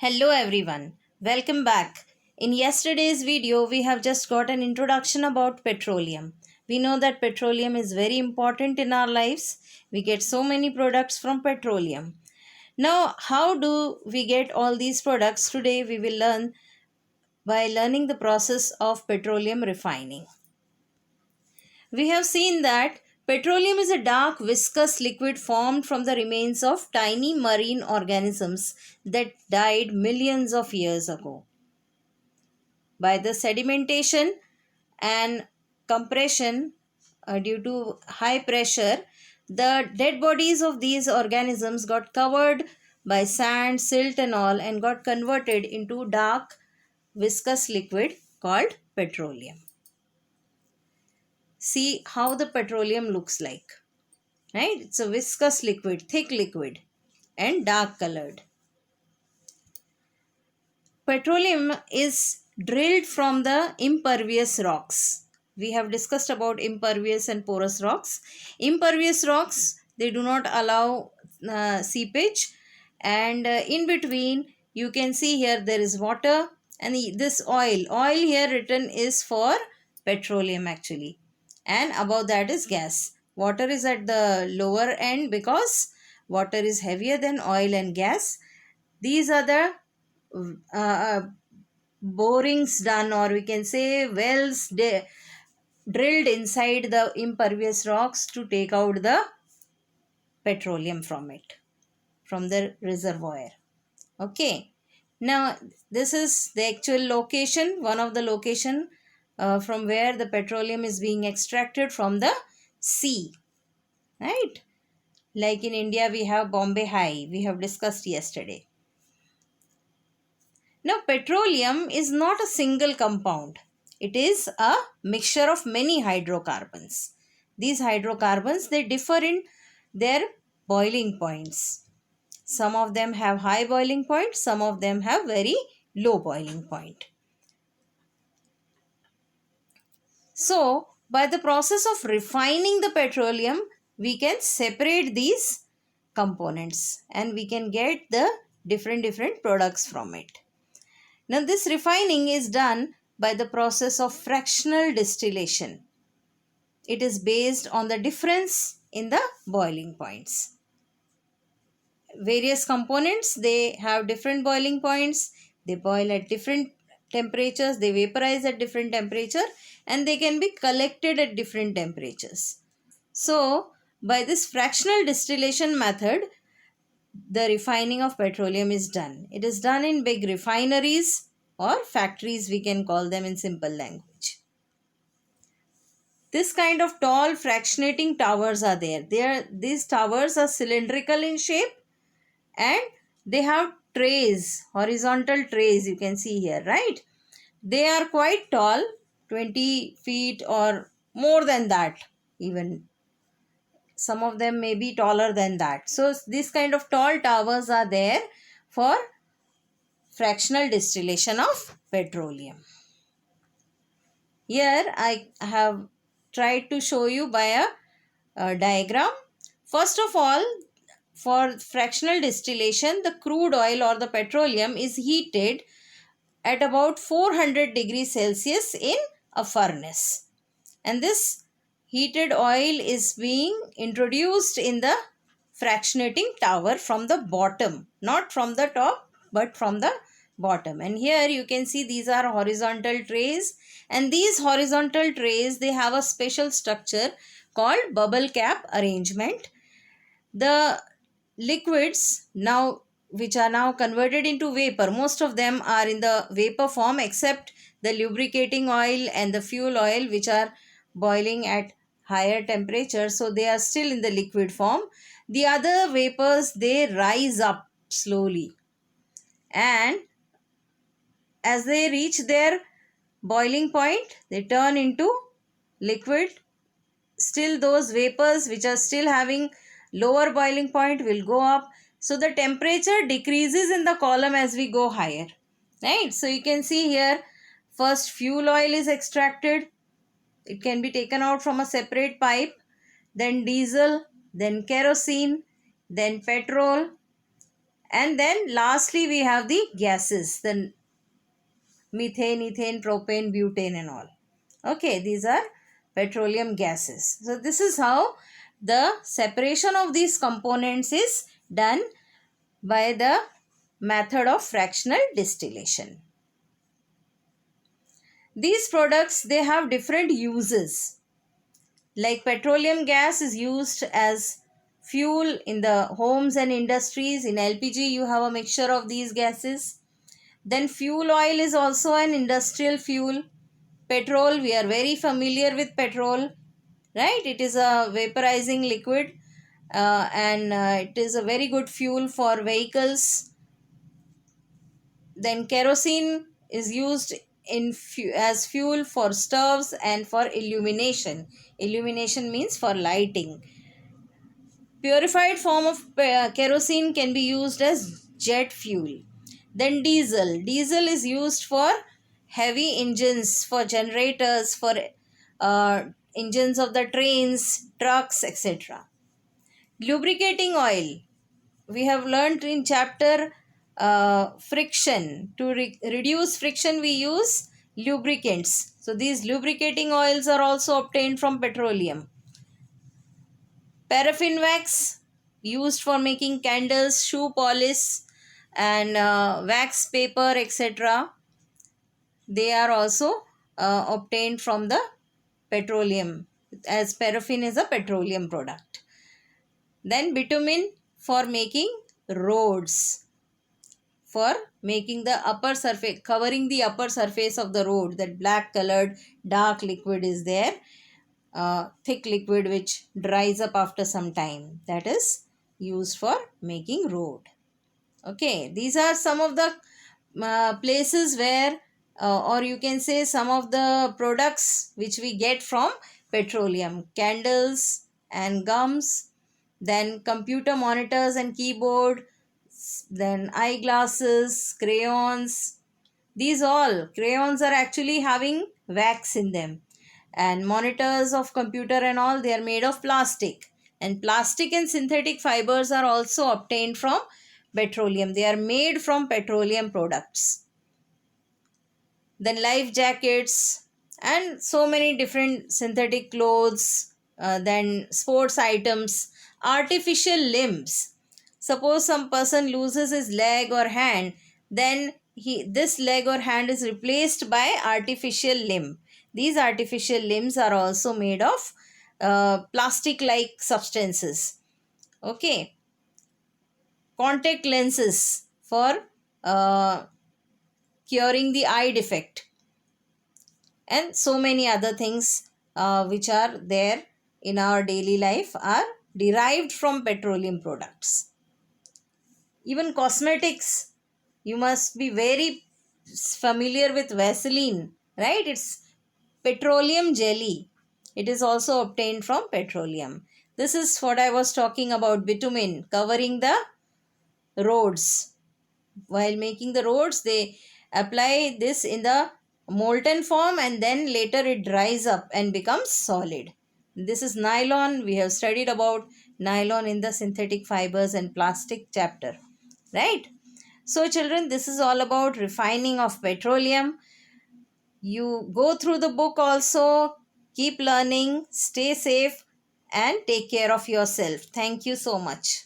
Hello everyone, welcome back. In yesterday's video, we have just got an introduction about petroleum. We know that petroleum is very important in our lives. We get so many products from petroleum. Now, how do we get all these products? Today, we will learn by learning the process of petroleum refining. We have seen that petroleum is a dark viscous liquid formed from the remains of tiny marine organisms that died millions of years ago. By the sedimentation and compression due to high pressure, the dead bodies of these organisms got covered by sand, silt, and all, and got converted into dark viscous liquid called petroleum. See how the petroleum looks like, right? It's a viscous liquid, thick liquid, and dark colored. Petroleum is drilled from the impervious rocks. We have discussed about impervious and porous rocks. Impervious rocks, they do not allow seepage, and in between you can see here there is water, and this oil here written is for petroleum actually, and above that is gas. Water is at the lower end because water is heavier than oil and gas. These are the borings done, or we can say wells drilled inside the impervious rocks to take out the petroleum from it, from the reservoir. Okay, now this is the actual location, one of the location from where the petroleum is being extracted from the sea, right? Like in India we have Bombay High, we have discussed yesterday. Now, petroleum is not a single compound. It is a mixture of many hydrocarbons. These hydrocarbons, they differ in their boiling points. Some of them have high boiling point, some of them have very low boiling point. So, by the process of refining the petroleum, we can separate these components and we can get the different products from it. Now, this refining is done by the process of fractional distillation. It is based on the difference in the boiling points. Various components, they have different boiling points. They boil at different temperatures. They vaporize at different temperature, and they can be collected at different temperatures. So, by this fractional distillation method, the refining of petroleum is done. It is done in big refineries or factories, we can call them in simple language. This kind of tall fractionating towers are there. These towers are cylindrical in shape and they have trays, horizontal trays you can see here, right? They are quite tall, 20 feet or more than that even. Some of them may be taller than that. So this kind of tall towers are there for fractional distillation of petroleum. Here I have tried to show you by a diagram. First of all, for fractional distillation, the crude oil or the petroleum is heated at about 400 degrees Celsius in a furnace. And this heated oil is being introduced in the fractionating tower from the bottom, not from the top but from the bottom. And here you can see these are horizontal trays, and these horizontal trays, they have a special structure called bubble cap arrangement. The liquids now, which are now converted into vapor, most of them are in the vapor form except the lubricating oil and the fuel oil, which are boiling at higher temperature, so they are still in the liquid form. The other vapors, they rise up slowly, and as they reach their boiling point, they turn into liquid. Still those vapors which are still having lower boiling point will go up. So the temperature decreases in the column as we go higher, right? So you can see here, first fuel oil is extracted. It can be taken out from a separate pipe. Then diesel, then kerosene, then petrol, And then lastly we have the gases, the methane, ethane, propane, butane and all. Okay, these are petroleum gases. So this is how the separation of these components is done by the method of fractional distillation. These products, they have different uses. Like petroleum gas is used as fuel in the homes and industries. In LPG, you have a mixture of these gases. Then fuel oil is also an industrial fuel. Petrol, we are very familiar with petrol, right? It is a vaporizing liquid and it is a very good fuel for vehicles. Then kerosene is used as fuel for stoves and for illumination. Illumination means for lighting. Purified form of kerosene can be used as jet fuel. Then diesel. Diesel is used for heavy engines, for generators, for engines of the trains, trucks, etc. Lubricating oil. We have learned in chapter friction. To reduce friction, we use lubricants. So these lubricating oils are also obtained from petroleum. Paraffin wax used for making candles, shoe polish and wax paper, etc. They are also obtained from the petroleum, as paraffin is a petroleum product. Then bitumen for making roads, for making the upper surface, covering the upper surface of the road. That black colored dark liquid is there, thick liquid which dries up after some time, that is used for making road. Okay, these are some of the places where or you can say some of the products which we get from petroleum. Candles and gums, then computer monitors and keyboard, then eyeglasses, crayons. These all crayons are actually having wax in them, and monitors of computer and all, they are made of plastic, and plastic and synthetic fibers are also obtained from petroleum. They are made from petroleum products. Then life jackets and so many different synthetic clothes, then sports items, artificial limbs. Suppose some person loses his leg or hand, then this leg or hand is replaced by artificial limb. These artificial limbs are also made of plastic like substances. Okay, contact lenses for uh, curing the eye defect, and so many other things which are there in our daily life are derived from petroleum products. Even cosmetics, you must be very familiar with Vaseline, right? It's petroleum jelly. It is also obtained from petroleum. This is what I was talking about, bitumen covering the roads. While making the roads, they apply this in the molten form and then later it dries up and becomes solid. This is nylon. We have studied about nylon in the synthetic fibers and plastic chapter, right? So children, this is all about refining of petroleum. You go through the book also, keep learning, stay safe and take care of yourself. Thank you so much.